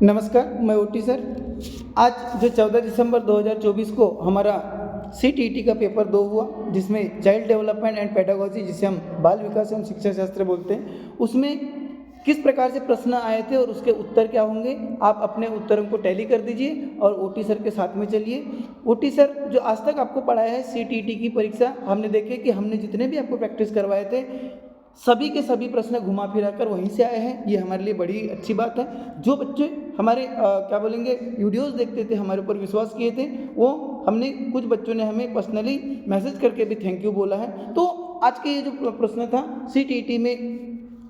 नमस्कार, मैं OT sir. आज जो 14 दिसंबर 2024 को हमारा CTET का पेपर 2 हुआ, जिसमें चाइल्ड डेवलपमेंट एंड पेडागोजी, जिसे हम बाल विकास एवं शिक्षा शास्त्र बोलते हैं, उसमें किस प्रकार से प्रश्न आए थे और उसके उत्तर क्या होंगे, आप अपने उत्तरों को टैली कर दीजिए और ओटी सर के साथ में चलिए। ओटी सर जो आज तक आपको पढ़ाया है CTET की परीक्षा, हमने देखे कि हमने जितने भी आपको प्रैक्टिस करवाए थे सभी के सभी प्रश्न घुमा फिरा कर वहीं से आए हैं। ये हमारे लिए बड़ी अच्छी बात है। जो बच्चे हमारे वीडियोस देखते थे, हमारे ऊपर विश्वास किए थे, वो हमने कुछ बच्चों ने हमें पर्सनली मैसेज करके भी थैंक यू बोला है। तो आज के ये जो प्रश्न था CTET में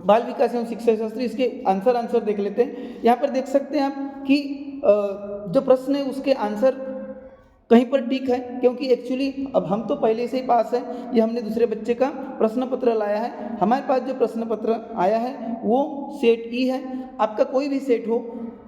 बाल विकास एवं शिक्षा शास्त्र, इसके आंसर देख लेते हैं। यहाँ पर देख सकते हैं आप कि जो प्रश्न है उसके आंसर कहीं पर टिक है, क्योंकि एक्चुअली अब हम तो पहले से ही पास है। ये हमने दूसरे बच्चे का प्रश्न पत्र लाया है। हमारे पास जो प्रश्न पत्र आया है वो सेट ई है। आपका कोई भी सेट हो,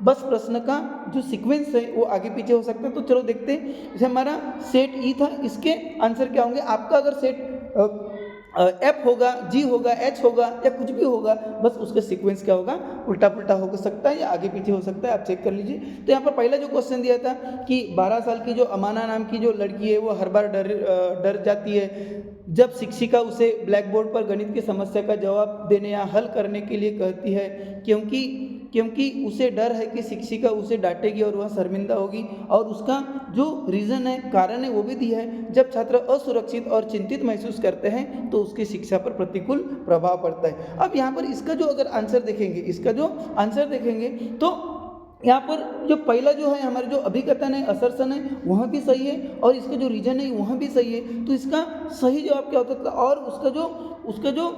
बस प्रश्न का जो सीक्वेंस है वो आगे पीछे हो सकता है। तो चलो देखते हैं। जैसे हमारा सेट ई था, इसके आंसर क्या होंगे। आपका अगर सेट एफ होगा, जी होगा, एच होगा या कुछ भी होगा, बस उसका सीक्वेंस क्या होगा, उल्टा पुल्टा हो सकता है या आगे पीछे हो सकता है, आप चेक कर लीजिए। तो यहाँ पर पहला जो क्वेश्चन दिया था कि 12 साल की जो अमाना नाम की जो लड़की है वो हर बार डर जाती है जब शिक्षिका उसे ब्लैक बोर्ड पर गणित की समस्या का जवाब देने या हल करने के लिए कहती है, क्योंकि उसे डर है कि शिक्षिका उसे डांटेगी और वह शर्मिंदा होगी। और उसका जो रीज़न है, कारण है, वो भी दिया है। जब छात्र असुरक्षित और चिंतित महसूस करते हैं तो उसकी शिक्षा पर प्रतिकूल प्रभाव पड़ता है। अब यहाँ पर इसका जो अगर आंसर देखेंगे, तो यहाँ पर जो पहला जो है हमारे जो अभिकथन है, असर्सन है, वह भी सही है और इसका जो रीजन है वह भी सही है। तो इसका सही जवाब क्या होता है, और उसका जो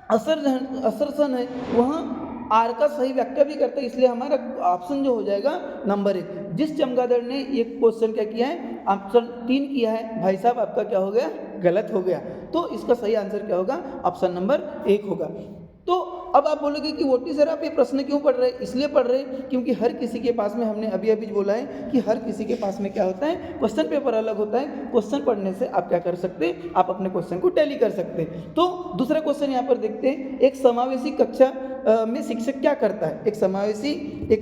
असर्सन है वह आर का सही व्याख्या भी करता है। इसलिए हमारा ऑप्शन जो हो जाएगा नंबर 1। जिस चमगादड़ ने ये क्वेश्चन क्या किया है, ऑप्शन 3 किया है, भाई साहब आपका क्या हो गया, गलत हो गया। तो इसका सही आंसर क्या होगा, ऑप्शन नंबर 1 होगा। तो अब आप बोलोगे कि वोटी सर आप ये प्रश्न क्यों पढ़ रहे हैं। इसलिए पढ़ रहे हैं क्योंकि हर किसी के पास में, हमने अभी बोला है कि हर किसी के पास में क्या होता है, क्वेश्चन पेपर अलग होता है। क्वेश्चन पढ़ने से आप क्या कर सकते हैं, आप अपने क्वेश्चन को टैली कर सकते हैं। तो दूसरा क्वेश्चन यहाँ पर देखते हैं, एक समावेशी कक्षा में शिक्षक क्या करता है। एक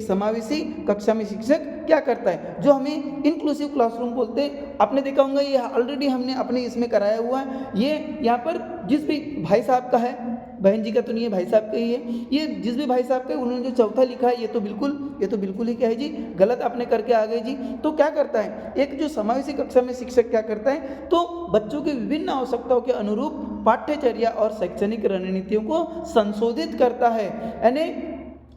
समावेशी कक्षा में शिक्षक क्या करता है, जो हमें इंक्लूसिव क्लासरूम बोलते हैं। आपने देखा होगा, ये ऑलरेडी हमने अपने इसमें कराया हुआ है। ये यहाँ पर जिस भी भाई साहब का है, बहन जी का तो नहीं है, भाई साहब का ही है। ये जिस भी भाई साहब का है, उन्होंने जो चौथा लिखा है, ये तो बिल्कुल ही क्या है जी, गलत आपने करके आ गए जी। तो क्या करता है, एक जो समावेशी कक्षा में शिक्षक क्या करता है, तो बच्चों की विभिन्न आवश्यकताओं के अनुरूप पाठ्यचर्या और शैक्षणिक रणनीतियों को संशोधित करता है। यानी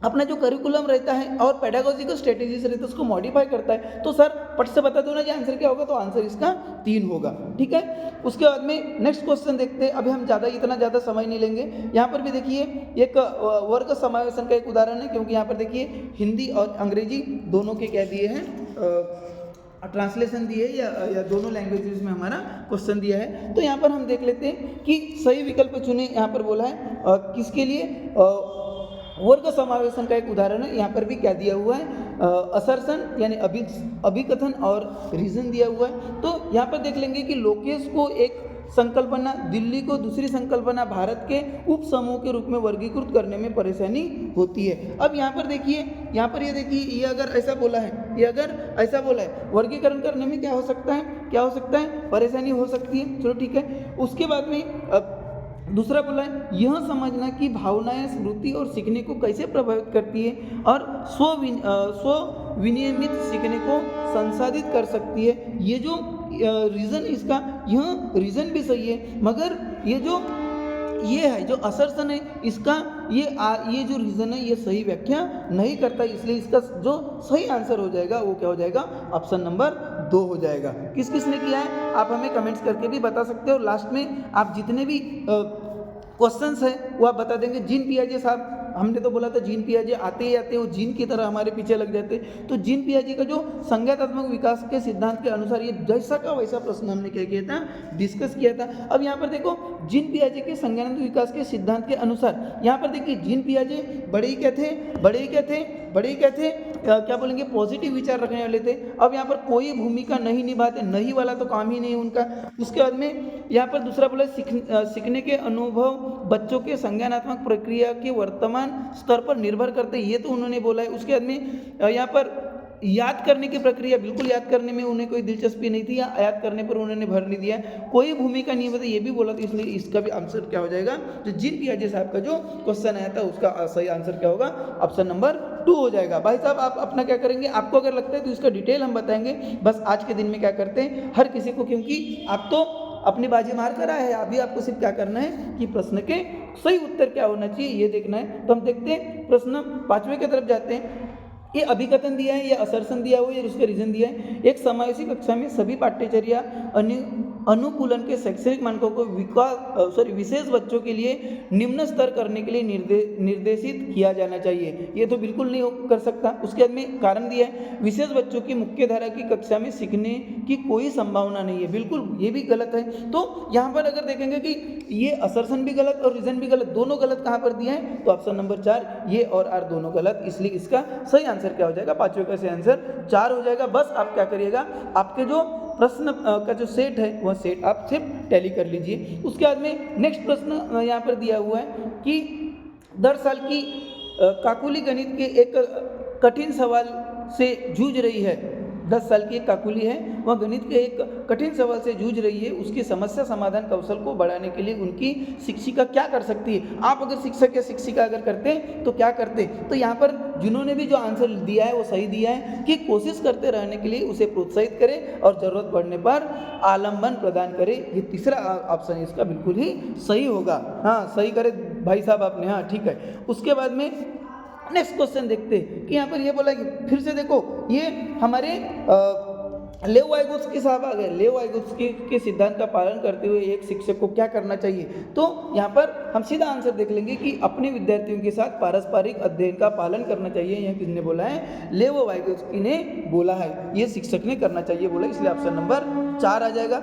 अपना जो करिकुलम रहता है और पेडागोजिकल स्ट्रेटेजीज रहता है उसको मॉडिफाई करता है। तो सर पट से बता दो ना जी आंसर क्या होगा, तो आंसर इसका 3 होगा। ठीक है, उसके बाद में नेक्स्ट क्वेश्चन देखते हैं। अभी हम इतना ज़्यादा समय नहीं लेंगे। यहाँ पर भी देखिए एक वर्ग समावेशन का एक उदाहरण है, क्योंकि यहाँ पर देखिए हिंदी और अंग्रेजी दोनों के क्या दिए हैं, ट्रांसलेशन दिए या दोनों लैंग्वेजेस में हमारा क्वेश्चन दिया है। तो यहाँ पर हम देख लेते हैं कि सही विकल्प चुने। यहाँ पर बोला है किसके लिए, वर्ग समावेशन का एक उदाहरण है। यहाँ पर भी क्या दिया हुआ है, असर्सन यानी अभिकथन और रीजन दिया हुआ है। तो यहाँ पर देख लेंगे कि लोकेश को एक संकल्पना, दिल्ली को दूसरी संकल्पना, भारत के उप समूह के रूप में वर्गीकृत करने में परेशानी होती है। अब यहाँ पर देखिए, ये अगर ऐसा बोला है, वर्गीकरण करने में क्या हो सकता है, परेशानी हो सकती है। चलो ठीक है। उसके बाद में दूसरा बोला है, यह समझना कि भावनाएं स्मृति और सीखने को कैसे प्रभावित करती है और स्व विनियमित सीखने को संसाधित कर सकती है। ये जो रीज़न इसका, यह रीज़न भी सही है, मगर ये है जो असर्सन है इसका, ये जो रीज़न है ये सही व्याख्या नहीं करता। इसलिए इसका जो सही आंसर हो जाएगा वो क्या हो जाएगा, ऑप्शन नंबर 2 हो जाएगा। किसने किया है आप हमें कमेंट्स करके भी बता सकते हो। लास्ट में आप जितने भी क्वेश्चंस हैं वो आप बता देंगे। जीन पियाजे साहब, हमने तो बोला था जीन पियाजे आते ही आते वो जीन की तरह हमारे पीछे लग जाते। तो जीन पियाजे का जो संज्ञानात्मक विकास के सिद्धांत के अनुसार ये जैसा का वैसा प्रश्न हमने क्या किया था, डिस्कस किया था। अब यहाँ पर देखो, जीन पियाजे के संज्ञानात्मक विकास के सिद्धांत के अनुसार यहाँ पर देखिए जीन पियाजे बड़े ही क्या थे, क्या बोलेंगे, पॉजिटिव विचार रखने वाले थे। अब यहाँ पर कोई भूमिका नहीं निभाते, नहीं वाला तो काम ही नहीं उनका। उसके बाद में यहाँ पर दूसरा बोला, सीखने के अनुभव बच्चों के संज्ञानात्मक प्रक्रिया के वर्तमान समाधान स्तर पर निर्भर करते हैं, ये तो उन्होंने बोला है। उसके बाद में यहाँ पर याद करने की प्रक्रिया, बिल्कुल याद करने में उन्हें कोई दिलचस्पी नहीं थी या याद करने पर उन्होंने भर नहीं दिया। कोई भूमिका नहीं बताई, ये भी बोला था, इसलिए इसका भी आंसर क्या हो जाएगा, जो जीन पियाजे साहब का जो क्वेश्चन आया था उसका सही आंसर क्या होगा, ऑप्शन नंबर 2 हो जाएगा। भाई साहब आप अपना क्या करेंगे, आपको अगर लगता है तो इसका डिटेल हम बताएंगे। बस आज के दिन में क्या करते हैं, हर किसी को, क्योंकि आप तो अपनी बाजी मार कर आए हैं, अभी आपको सिर्फ क्या करना है कि प्रश्न के सही उत्तर क्या होना चाहिए ये देखना है। तो हम देखते हैं प्रश्न 5वें की तरफ जाते हैं। ये अभिकथन दिया है या असर्शन दिया हुआ है, उसका रीजन दिया है। एक समावेशी कक्षा में सभी पाठ्यचर्या अनुकूलन के शैक्षणिक मानकों को विशेष बच्चों के लिए निम्न स्तर करने के लिए निर्देशित किया जाना चाहिए। ये तो बिल्कुल नहीं कर सकता। उसके बाद में कारण दिया है, विशेष बच्चों की मुख्य धारा की कक्षा में सीखने की कोई संभावना नहीं है, बिल्कुल ये भी गलत है। तो यहाँ पर अगर देखेंगे कि ये असर्शन भी गलत और रीजन भी गलत, दोनों गलत कहाँ पर दिया है, तो ऑप्शन नंबर 4 ये और आर दोनों गलत, इसलिए इसका सही आंसर क्या हो जाएगा, 5वें का सही आंसर 4 हो जाएगा। बस आप क्या करिएगा, आपके जो प्रश्न का जो सेट है वह सेट आप सिर्फ टैली कर लीजिए। उसके बाद में नेक्स्ट प्रश्न यहाँ पर दिया हुआ है कि 10 साल की काकुली गणित के एक कठिन सवाल से जूझ रही है। 10 साल की एक काकुली है, वह गणित के एक कठिन सवाल से जूझ रही है। उसकी समस्या समाधान कौशल को बढ़ाने के लिए उनकी शिक्षिका क्या कर सकती है। आप अगर शिक्षक या शिक्षिका अगर करते तो क्या करते, तो यहाँ पर जिन्होंने भी जो आंसर दिया है वो सही दिया है कि कोशिश करते रहने के लिए उसे प्रोत्साहित करें और ज़रूरत पड़ने पर आलम्बन प्रदान करें। ये तीसरा ऑप्शन इसका बिल्कुल ही सही होगा। हाँ सही करे भाई साहब आपने, हाँ ठीक है। उसके बाद में नेक्स्ट क्वेश्चन देखते हैं कि यहाँ पर ये बोला कि फिर से देखो, ये हमारे लेव वाइगोत्स्की साहब आ गए। लेव वाइगोत्स्की के सिद्धांत का पालन करते हुए एक शिक्षक को क्या करना चाहिए, तो यहाँ पर हम सीधा आंसर देख लेंगे कि अपने विद्यार्थियों के साथ पारस्परिक अध्ययन का पालन करना चाहिए। यह किसने बोला है, लेव वाइगोत्स्की ने बोला है, ये शिक्षक ने करना चाहिए बोला, इसलिए ऑप्शन नंबर 4 आ जाएगा।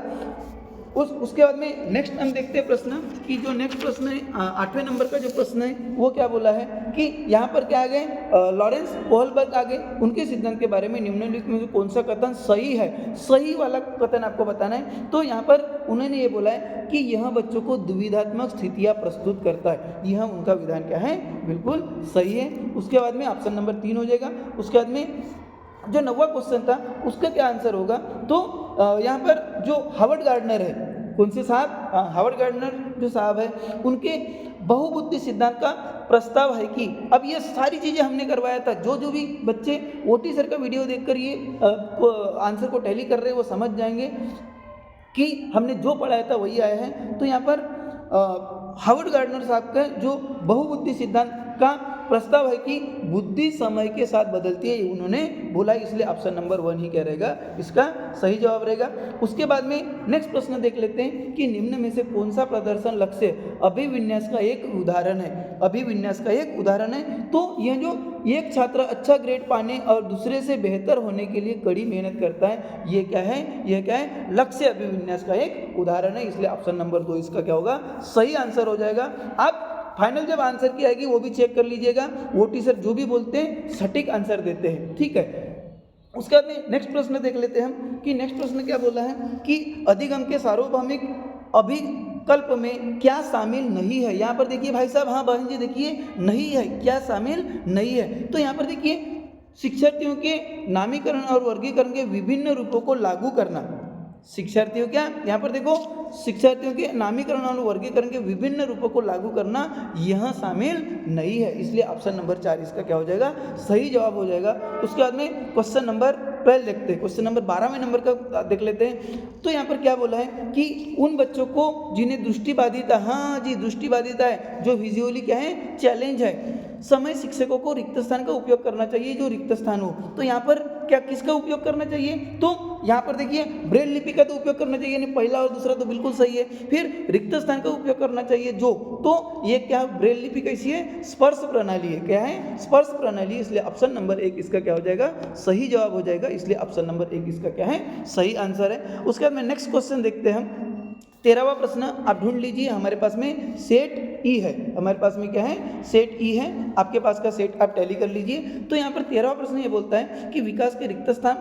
उसके बाद में नेक्स्ट हम देखते हैं प्रश्न कि जो नेक्स्ट प्रश्न है 8वें नंबर का जो प्रश्न है वो क्या बोला है कि यहाँ पर क्या आ गए, लॉरेंस कोहलबर्ग आ गए। उनके सिद्धांत के बारे में निम्नलिखित में से कौन सा कथन सही है, सही वाला कथन आपको बताना है। तो यहाँ पर उन्होंने ये बोला है कि यह बच्चों को दुविधात्मक स्थितियाँ प्रस्तुत करता है। यह उनका विधान क्या है, बिल्कुल सही है। उसके बाद में ऑप्शन नंबर 3 हो जाएगा। उसके बाद में जो 9वां क्वेश्चन था उसका क्या आंसर होगा, तो यहाँ पर जो हावर्ड गार्डनर है, कौन से साहब, हावर्ड गार्डनर जो साहब है, उनके बहुबुद्धि सिद्धांत का प्रस्ताव है कि, अब ये सारी चीज़ें हमने करवाया था। जो भी बच्चे ओटी सर का वीडियो देखकर ये आंसर को टैली कर रहे हैं वो समझ जाएंगे कि हमने जो पढ़ाया था वही आया है। तो यहाँ पर हावर्ड गार्डनर साहब का जो बहुबुद्धि सिद्धांत का प्रस्ताव है कि बुद्धि समय के साथ बदलती है, उन्होंने बोला, इसलिए ऑप्शन नंबर 1 ही क्या रहेगा, इसका सही जवाब रहेगा। उसके बाद में नेक्स्ट प्रश्न देख लेते हैं कि निम्न में से कौन सा प्रदर्शन लक्ष्य अभिविन्यास का एक उदाहरण है। अभिविन्यास का एक उदाहरण है, तो यह जो एक छात्र अच्छा ग्रेड पाने और दूसरे से बेहतर होने के लिए कड़ी मेहनत करता है, ये क्या है, यह क्या है, लक्ष्य अभिविन्यास का एक उदाहरण है, इसलिए ऑप्शन नंबर 2 इसका क्या होगा, सही आंसर हो जाएगा। आप फाइनल जब आंसर की आएगी वो भी चेक कर लीजिएगा, वो टीचर जो भी बोलते हैं सटीक आंसर देते हैं, ठीक है। उसके बाद में नेक्स्ट प्रश्न देख लेते हैं हम कि नेक्स्ट प्रश्न क्या बोला है कि अधिगम के सार्वभौमिक अभिकल्प में क्या शामिल नहीं है। यहाँ पर देखिए भाई साहब, हाँ बहन जी देखिए, नहीं है, क्या शामिल नहीं है। तो यहाँ पर देखिए शिक्षार्थियों के नामीकरण और वर्गीकरण के विभिन्न रूपों को लागू करना, शिक्षार्थियों क्या, यहाँ पर देखो शिक्षार्थियों के नामीकरण और वर्गीकरण के विभिन्न रूपों को लागू करना यह शामिल नहीं है, इसलिए ऑप्शन नंबर 4 इसका क्या हो जाएगा, सही जवाब हो जाएगा। उसके बाद में क्वेश्चन नंबर 12 देखते हैं, क्वेश्चन नंबर 12वें नंबर का देख लेते हैं। तो यहाँ पर क्या बोला है कि उन बच्चों को जिन्हें दृष्टिबाधिता, हाँ जी दृष्टिबाधिता है, जो विजुअली क्या है, चैलेंज है, समय शिक्षकों को रिक्त स्थान का उपयोग करना चाहिए, जो रिक्त स्थान हो। तो यहाँ पर क्या किसका उपयोग करना चाहिए, तो यहाँ पर देखिए ब्रेल लिपि का तो उपयोग करना चाहिए, यानी पहला और दूसरा तो बिल्कुल सही है। फिर रिक्त स्थान का उपयोग करना चाहिए जो, तो ये क्या, ब्रेल लिपि कैसी है, स्पर्श प्रणाली है, क्या है, स्पर्श प्रणाली, इसलिए ऑप्शन नंबर 1 इसका क्या हो जाएगा, सही जवाब हो जाएगा, इसलिए ऑप्शन नंबर 1 इसका क्या है, सही आंसर है। उसके बाद में नेक्स्ट क्वेश्चन देखते हैं हम। 13वां प्रश्न आप ढूंढ लीजिए, हमारे पास में सेट ई है, हमारे पास में क्या है, सेट ई है, आपके पास का सेट आप टैली कर लीजिए। तो यहाँ पर 13वां प्रश्न ये बोलता है कि विकास के रिक्त स्थान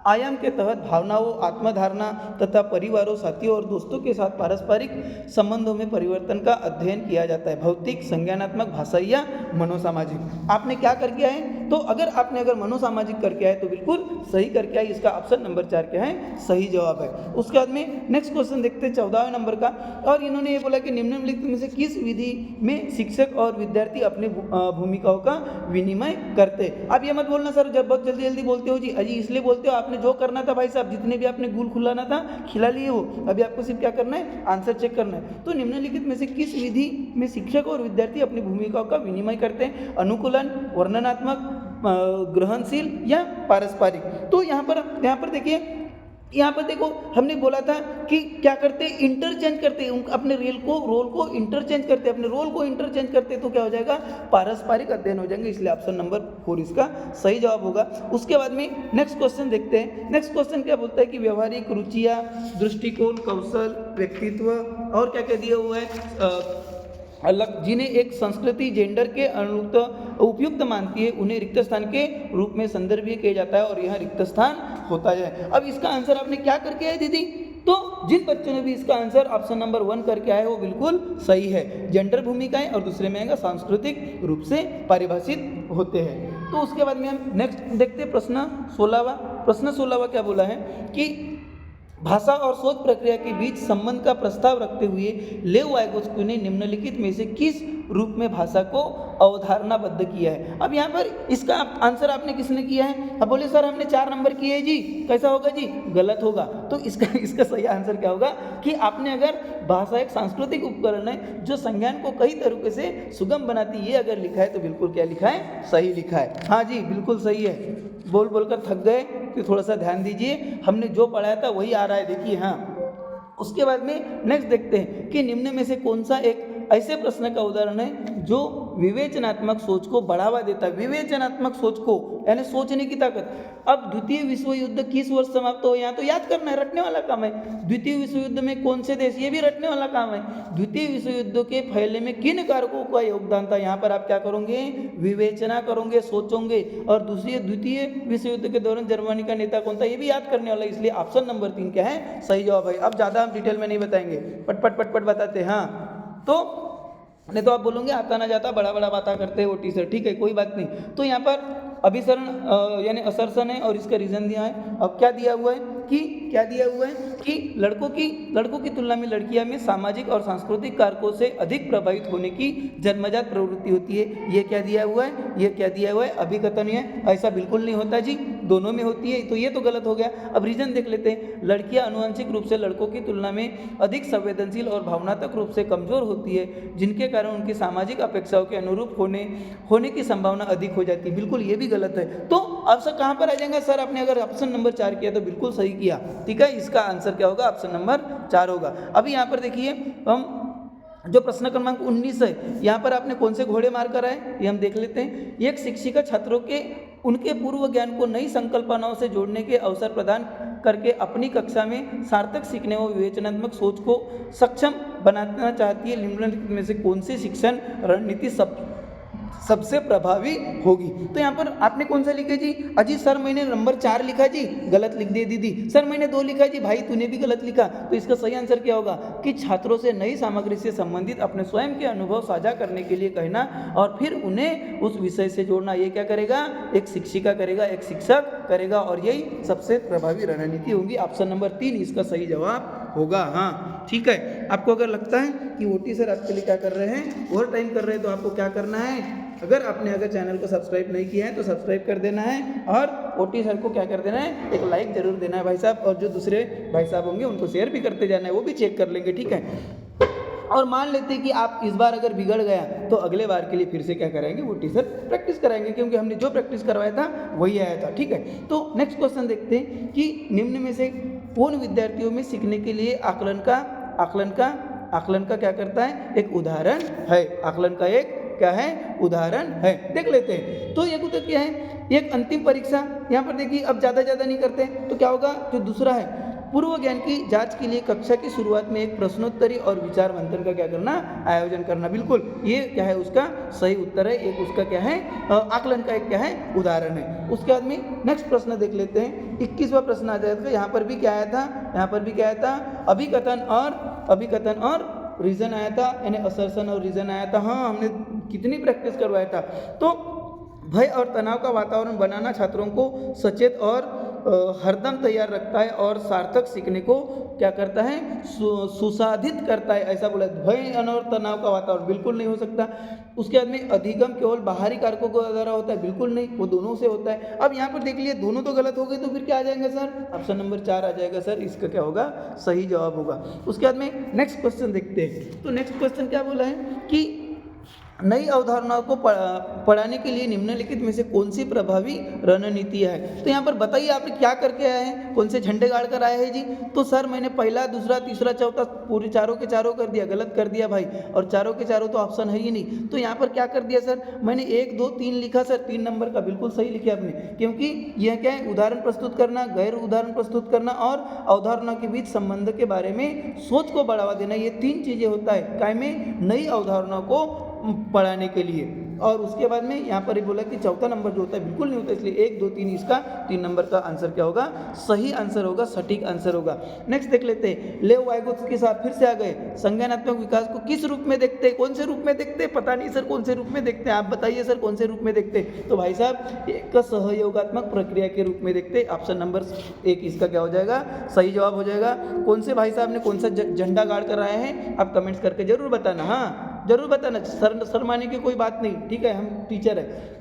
आयाम के तहत भावनाओं, आत्मधारणा तथा परिवारों, साथियों और दोस्तों के साथ पारस्परिक संबंधों में परिवर्तन का अध्ययन किया जाता है। भौतिक, संज्ञानात्मक, भाषाई या मनोसामाजिक। आपने क्या करके आए? तो अगर मनोसामाजिक करके आए तो बिल्कुल सही करके आए। इसका ऑप्शन नंबर 4 क्या है? सही जवाब है। उसके बाद में नेक्स्ट क्वेश्चन देखते हैं 14वें नंबर का। और इन्होंने ये बोला कि निम्नलिखित में से किस विधि में शिक्षक और विद्यार्थी अपनी भूमिकाओं का विनिमय करते हैं? आप ये मत बोलना सर जब बहुत जल्दी जल्दी बोलते हो जी। अजी इसलिए बोलते हो, आपने जो करना था भाई साहब, जितने भी आपने गुल खुलाना था खिला लिए हो। अभी आपको सिर्फ क्या करना है? आंसर चेक करना है। तो निम्नलिखित में से किस विधि में शिक्षक और विद्यार्थी अपनी भूमिकाओं का विनिमय करते हैं? अनुकूलन, वर्णनात्मक, ग्रहणशील या पारस्परिक? तो यहाँ पर देखिए, यहाँ पर देखो हमने बोला था कि क्या करते हैं? इंटरचेंज करते हैं, अपने रोल को इंटरचेंज करते हैं, अपने रोल को इंटरचेंज करते हैं। तो क्या हो जाएगा? पारस्परिक अध्ययन हो जाएंगे। इसलिए ऑप्शन नंबर 4 इसका सही जवाब होगा। उसके बाद में नेक्स्ट क्वेश्चन देखते हैं। नेक्स्ट क्वेश्चन क्या बोलता है कि व्यवहारिक रुचियाँ, दृष्टिकोण, कौशल, व्यक्तित्व और क्या क्या दिया हुआ है अलग, जिन्हें एक संस्कृति जेंडर के अनुरूप उपयुक्त मानती है, उन्हें रिक्त स्थान के रूप में संदर्भीय किया जाता है और यह रिक्त स्थान होता है। अब इसका आंसर आपने क्या करके आए दीदी? तो जिन बच्चों ने भी इसका आंसर ऑप्शन नंबर 1 करके आए वो बिल्कुल सही है। जेंडर भूमिकाएं और दूसरे में आएगा सांस्कृतिक रूप से परिभाषित होते हैं। तो उसके बाद में हम नेक्स्ट देखते हैं प्रश्न 16वां। प्रश्न 16वां क्या बोला है कि भाषा और सोच प्रक्रिया के बीच संबंध का प्रस्ताव रखते हुए लेव वाइगोत्स्की ने निम्नलिखित में से किस रूप में भाषा को अवधारणाबद्ध किया है? अब यहाँ पर इसका आंसर आपने किसने किया है? अब बोले सर हमने 4 नंबर किए जी, कैसा होगा जी? गलत होगा। तो इसका सही आंसर क्या होगा कि आपने अगर भाषा एक सांस्कृतिक उपकरण है जो संज्ञान को कई तरीके से सुगम बनाती है, ये अगर लिखा है तो बिल्कुल क्या लिखा है? सही लिखा है। हाँ जी बिल्कुल सही है। बोलकर थक गए कि थोड़ा सा ध्यान दीजिए, हमने जो पढ़ाया था वही आ रहा है, देखिए। हाँ, उसके बाद में नेक्स्ट देखते हैं कि निम्न में से कौन सा एक ऐसे प्रश्न का उदाहरण है जो विवेचनात्मक सोच को बढ़ावा देता है? विवेचनात्मक सोच को यानी सोचने की ताकत। अब द्वितीय विश्व युद्ध किस वर्ष समाप्त हो? यहाँ तो याद करना है, रटने वाला काम है। द्वितीय विश्व युद्ध में कौन से देश? ये भी रटने वाला काम है। द्वितीय विश्व युद्ध के फैलने में किन कारकों का योगदान था? यहाँ पर आप क्या करोगे? विवेचना करोगे, सोचोगे। और द्वितीय विश्व युद्ध के दौरान जर्मनी का नेता कौन था? ये भी याद करने वाला है। इसलिए ऑप्शन नंबर 3 क्या है? सही जवाब है। अब ज़्यादा हम डिटेल में नहीं बताएंगे, पटपट बताते हैं। हाँ, तो नहीं तो आप बोलोगे आता ना जाता बड़ा बातें करते हैं वो टीचर। ठीक है, कोई बात नहीं। तो यहाँ पर अभिसरण यानी असर्सन है और इसका रीजन दिया है। अब क्या दिया हुआ है कि लड़कों की तुलना में लड़कियां में सामाजिक और सांस्कृतिक कारकों से अधिक प्रभावित होने की जन्मजात प्रवृत्ति होती है। ये क्या दिया हुआ है? अभिकथनीय। ऐसा बिल्कुल नहीं होता जी, दोनों में होती है। तो ये तो गलत हो गया। अब रीजन देख लेते हैं। लड़कियां आनुवंशिक रूप से लड़कों की तुलना में अधिक संवेदनशील और भावनात्मक रूप से कमजोर होती है, जिनके कारण उनकी सामाजिक अपेक्षाओं के अनुरूप होने की संभावना अधिक हो जाती है। बिल्कुल ये भी गलत है। तो आंसर कहाँ पर आ जाएगा सर? आपने अगर ऑप्शन नंबर 4 किया तो बिल्कुल सही किया। ठीक है, इसका आंसर क्या होगा? ऑप्शन नंबर 4 होगा। अभी यहाँ पर देखिए, हम जो प्रश्न क्रमांक 19 है, यहाँ पर आपने कौन से घोड़े मार कर आए ये हम देख लेते हैं। एक शिक्षिका छात्रों के उनके पूर्व ज्ञान को नई संकल्पनाओं से जोड़ने के अवसर प्रदान करके अपनी कक्षा में सार्थक सीखने व विवेचनात्मक सोच को सक्षम बनाना चाहती है। निम्नलिखित में से कौन सी शिक्षण रणनीति सबसे प्रभावी होगी? तो यहाँ पर आपने कौन सा लिखा जी? अजी सर मैंने नंबर 4 लिखा जी, गलत लिख दिए दीदी। सर मैंने 2 लिखा जी, भाई तूने भी गलत लिखा। तो इसका सही आंसर क्या होगा कि छात्रों से नई सामग्री से संबंधित अपने स्वयं के अनुभव साझा करने के लिए कहना और फिर उन्हें उस विषय से जोड़ना। ये क्या करेगा? एक शिक्षिका करेगा, एक शिक्षक करेगा, और यही सबसे प्रभावी रणनीति होगी। ऑप्शन नंबर 3 इसका सही जवाब होगा। हाँ ठीक है, आपको अगर लगता है कि ओटी सर आपके लिए क्या कर रहे हैं, ओवर टाइम कर रहे हैं, तो आपको क्या करना है? अगर चैनल को सब्सक्राइब नहीं किया है तो सब्सक्राइब कर देना है, और ओटी सर को क्या कर देना है? एक लाइक जरूर देना है भाई साहब। और जो दूसरे भाई साहब होंगे उनको शेयर भी करते जाना है, वो भी चेक कर लेंगे। ठीक है, और मान लेते हैं कि आप इस बार अगर बिगड़ गया तो अगले बार के लिए फिर से क्या कराएंगे? वो टीचर प्रैक्टिस कराएंगे, क्योंकि हमने जो प्रैक्टिस करवाया था वही आया था। ठीक है, तो नेक्स्ट क्वेश्चन देखते हैं कि निम्न में से कौन विद्यार्थियों में सीखने के लिए आकलन का क्या करता है? एक उदाहरण है। आकलन का एक क्या है? उदाहरण है। देख लेते हैं। तो एक उदाहरण क्या है? एक अंतिम परीक्षा। यहाँ पर देखिए, अब ज़्यादा नहीं करते तो क्या होगा? जो दूसरा है पूर्व ज्ञान की जांच के लिए कक्षा की शुरुआत में एक प्रश्नोत्तरी और विचार मंथन का क्या करना, आयोजन करना। बिल्कुल ये क्या है, उसका सही उत्तर है। एक उसका क्या है, आकलन का एक क्या है, उदाहरण है। उसके बाद में नेक्स्ट प्रश्न देख लेते हैं। 21वां प्रश्न आ जाएगा। यहाँ पर भी क्या आया था, यहाँ पर भी क्या आया था, अभिकथन और रीजन आया था, यानी असर्शन और रीजन आया था। हाँ, हमने कितनी प्रैक्टिस करवाया था। तो भय और तनाव का वातावरण बनाना छात्रों को सचेत और हरदम तैयार रखता है और सार्थक सीखने को क्या करता है, सुसाधित करता है, ऐसा बोला। भय और तनाव का वातावरण बिल्कुल नहीं हो सकता। उसके बाद में अधिगम केवल बाहरी कारकों के द्वारा होता है, बिल्कुल नहीं, वो दोनों से होता है। अब यहाँ पर देख लिए दोनों तो गलत हो गए, तो फिर क्या आ जाएंगे सर, ऑप्शन नंबर 4 आ जाएगा सर, इसका क्या होगा, सही जवाब होगा। उसके बाद में नेक्स्ट क्वेश्चन देखते हैं। तो नेक्स्ट क्वेश्चन क्या बोला है कि नई अवधारणाओं को पढ़ाने के लिए निम्नलिखित में से कौन सी प्रभावी रणनीति है। तो यहाँ पर बताइए आपने क्या करके आए हैं, कौन से झंडे गाड़ कर आए हैं जी। तो सर मैंने पहला, दूसरा, तीसरा, चौथा पूरे चारों के चारों कर दिया, गलत कर दिया भाई, और चारों के चारों तो ऑप्शन है ही नहीं। तो यहाँ पर क्या कर दिया सर, मैंने 1, 2, 3 लिखा सर, 3 नंबर का बिल्कुल सही लिखा आपने, क्योंकि यह क्या है, उदाहरण प्रस्तुत करना, गैर उदाहरण प्रस्तुत करना और अवधारणा के बीच संबंध के बारे में सोच को बढ़ावा देना, ये 3 चीजें होता है काय में, नई अवधारणाओं को पढ़ाने के लिए। और उसके बाद में यहाँ पर ही बोला कि चौथा नंबर जो होता है बिल्कुल नहीं होता, इसलिए 1, 2, 3 इसका 3 नंबर का आंसर क्या होगा, सही आंसर होगा, सटीक आंसर होगा। नेक्स्ट देख लेते हैं। लेव वाइगोत्स्की के साथ फिर से आ गए। संज्ञानात्मक विकास को किस रूप में देखते हैं, कौन से रूप में देखते हैं, पता नहीं सर कौन से रूप में देखते हैं, आप बताइए सर कौन से रूप में देखते हैं। तो भाई साहब एक सहयोगात्मक प्रक्रिया के रूप में देखते हैं। ऑप्शन नंबर 1 इसका क्या हो जाएगा, सही जवाब हो जाएगा। कौन से भाई साहब ने कौन सा झंडा गाड़ कर आए हैं, आप कमेंट्स करके जरूर बताना। हाँ जरूर बताना, शर्माने की कोई बात नहीं, ठीक है, हम टीचर है।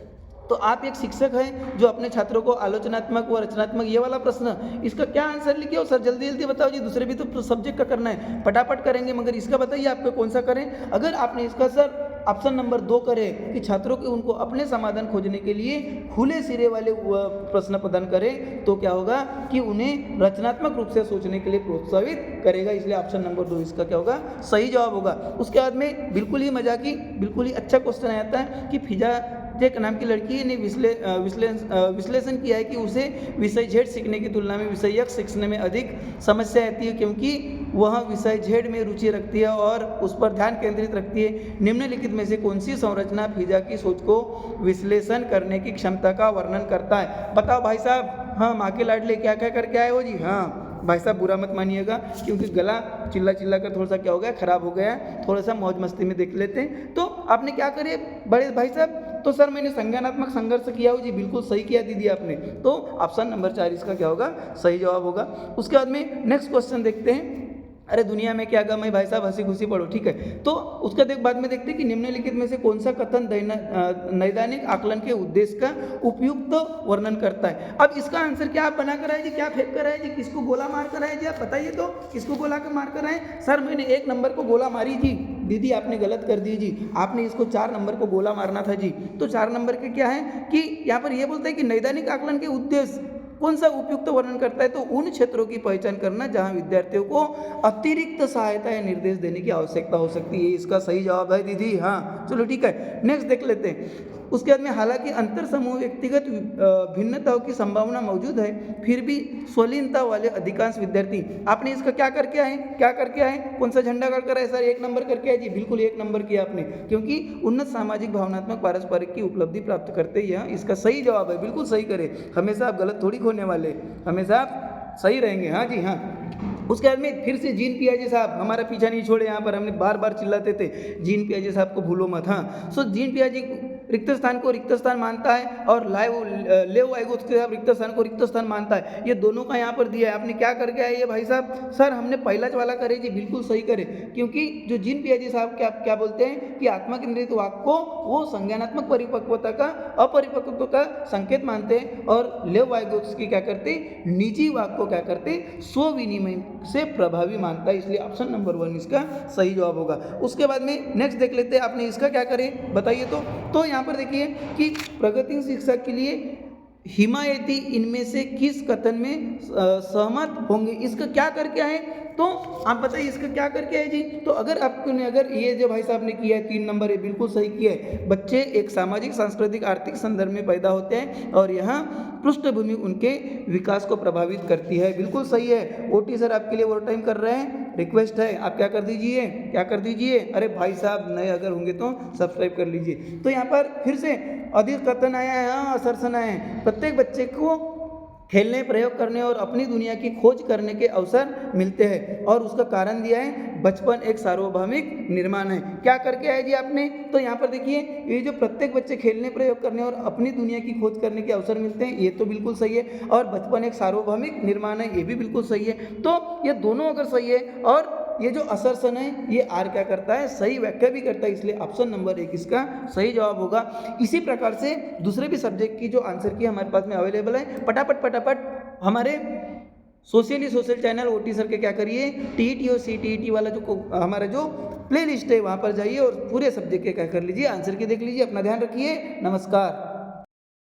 तो आप एक शिक्षक हैं जो अपने छात्रों को आलोचनात्मक व रचनात्मक, ये वाला प्रश्न, इसका क्या आंसर लिखे हो सर, जल्दी जल्दी बताओ जी, दूसरे भी तो सब्जेक्ट का करना है, फटाफट करेंगे, मगर इसका बताइए आपको कौन सा करें। अगर आपने इसका सर ऑप्शन नंबर 2 करें कि छात्रों के उनको अपने समाधान खोजने के लिए खुले सिरे वाले प्रश्न प्रदान करें, तो क्या होगा कि उन्हें रचनात्मक रूप से सोचने के लिए प्रोत्साहित करेगा, इसलिए ऑप्शन नंबर 2 इसका क्या होगा, सही जवाब होगा। उसके बाद में बिल्कुल ही मजाकी, बिल्कुल ही अच्छा क्वेश्चन आता है कि फिजा एक नाम की लड़की ने विश्लेषण किया है कि उसे विषय Z सीखने की तुलना में विषय X सीखने में अधिक समस्या आती है, क्योंकि वह विषय Z में रुचि रखती है और उस पर ध्यान केंद्रित रखती है। निम्नलिखित में से कौन सी संरचना फिजा की सोच को विश्लेषण करने की क्षमता का वर्णन करता है। बताओ भाई साहब। हाँ, माँ के लाडले क्या क्या करके आए हो जी। हाँ भाई साहब बुरा मत मानिएगा, क्योंकि गला चिल्ला चिल्ला कर थोड़ा सा क्या हो गया, खराब हो गया, थोड़ा सा मौज मस्ती में देख लेते हैं। तो आपने क्या करे बड़े भाई साहब, तो सर मैंने संज्ञानात्मक संघर्ष किया हो जी, बिल्कुल सही किया दीदी आपने। तो ऑप्शन नंबर 4 इसका क्या होगा, सही जवाब होगा। उसके बाद में नेक्स्ट क्वेश्चन देखते हैं। अरे दुनिया में क्या गम है भाई साहब, हंसी खुशी पढ़ो, ठीक है। तो उसका बाद में देखते हैं कि निम्नलिखित में से कौन सा कथन नैदानिक आकलन के उद्देश्य का उपयुक्त वर्णन करता है। अब इसका आंसर क्या आप बना कर आए जी, क्या फेंक कर आए जी, किसको गोला मार कर आए जी, आप बताइए तो, किसको गोला कर मार कर आए। सर मैंने 1 नंबर को गोला मारी जी। दीदी आपने गलत कर दी जी, आपने इसको 4 नंबर को गोला मारना था जी। तो 4 नंबर के क्या है कि यहाँ पर ये बोलता है कि नैदानिक आकलन के उद्देश्य कौन सा उपयुक्त वर्णन करता है, तो उन क्षेत्रों की पहचान करना जहां विद्यार्थियों को अतिरिक्त सहायता या निर्देश देने की आवश्यकता हो सकती है। इसका सही जवाब है दीदी। हाँ चलो ठीक है, नेक्स्ट देख लेते हैं। उसके बाद में हालांकि अंतर समूह व्यक्तिगत भिन्नताओं की संभावना मौजूद है, फिर भी स्वलीनता वाले अधिकांश विद्यार्थी, आपने इसका क्या करके आए, क्या करके आए, कौन सा झंडा गाड़ कर आए सर, 1 नंबर करके आए जी, बिल्कुल 1 नंबर किया आपने, क्योंकि उन्नत सामाजिक भावनात्मक पारस्परिक की उपलब्धि प्राप्त करते ही इसका सही जवाब है, बिल्कुल सही करे। हमेशा आप गलत थोड़ी होने वाले, हमेशा आप सही रहेंगे। हाँ जी हाँ। उसके बाद में फिर से जीन पियाजे साहब हमारा पीछा नहीं छोड़े, यहाँ पर हमने बार बार चिल्लाते थे जीन पियाजे साहब को भूलो मत। हाँ सो जीन पियाजे रिक्त स्थान को रिक्त स्थान मानता है और लेव वाइगोत्स्की साहब रिक्त स्थान को रिक्त स्थान मानता है। ये दोनों का यहाँ पर दिया है, आपने क्या करके आए ये भाई साहब। सर हमने पहला वाला करे जी, बिल्कुल सही करे, क्योंकि जो जीन पियाजे साहब क्या बोलते हैं कि आत्मा केंद्रित वाक्य को वो संज्ञानात्मक परिपक्वता का अपरिपक्वता का संकेत मानते हैं, और लेव वाइगोत्स्की क्या करते, निजी वाक्य को क्या करते, स्व विनिमय से प्रभावी मानता है, इसलिए ऑप्शन नंबर 1 इसका सही जवाब होगा। उसके बाद में नेक्स्ट देख लेते हैं, आपने इसका क्या करे बताइए तो यहाँ पर देखिए कि प्रगतिशील शिक्षा के लिए हिमायती इनमें से किस कथन में सहमत होंगे, इसका क्या करके आए, तो आप बताइए इसका क्या करके आए जी। तो अगर ये जो भाई साहब ने किया है 3 नंबर, ये बिल्कुल सही किया है। बच्चे एक सामाजिक सांस्कृतिक आर्थिक संदर्भ में पैदा होते हैं और यहाँ पृष्ठभूमि उनके विकास को प्रभावित करती है। बिल्कुल सही है। ओटी सर आपके लिए ओवर टाइम कर रहे हैं, रिक्वेस्ट है आप क्या कर दीजिए, अरे भाई साहब नए अगर होंगे तो सब्सक्राइब कर लीजिए। तो यहाँ पर फिर से अधिक कथन आया है, हाँ असरसन आए हैं। प्रत्येक बच्चे को खेलने, प्रयोग करने और अपनी दुनिया की खोज करने के अवसर मिलते हैं और उसका कारण दिया है बचपन एक सार्वभौमिक निर्माण है। क्या करके आए जी आपने, तो यहाँ पर देखिए ये जो प्रत्येक बच्चे खेलने, प्रयोग करने और अपनी दुनिया की खोज करने के अवसर मिलते हैं, ये तो बिल्कुल सही है। और बचपन एक सार्वभौमिक निर्माण है, ये भी बिल्कुल सही है। तो ये दोनों अगर सही है और ये जो असरसन है ये आर क्या करता है, सही व्याख्या भी करता है, इसलिए ऑप्शन नंबर 1 इसका सही जवाब होगा। इसी प्रकार से दूसरे भी सब्जेक्ट की जो आंसर की हमारे पास में अवेलेबल है, फटाफट हमारे सोशल चैनल ओटी सर के क्या करिए, टीईटी और सीटीईटी वाला जो हमारा जो प्ले लिस्ट है वहाँ पर जाइए और पूरे सब्जेक्ट के क्या कर लीजिए, आंसर के देख लीजिए। अपना ध्यान रखिए, नमस्कार।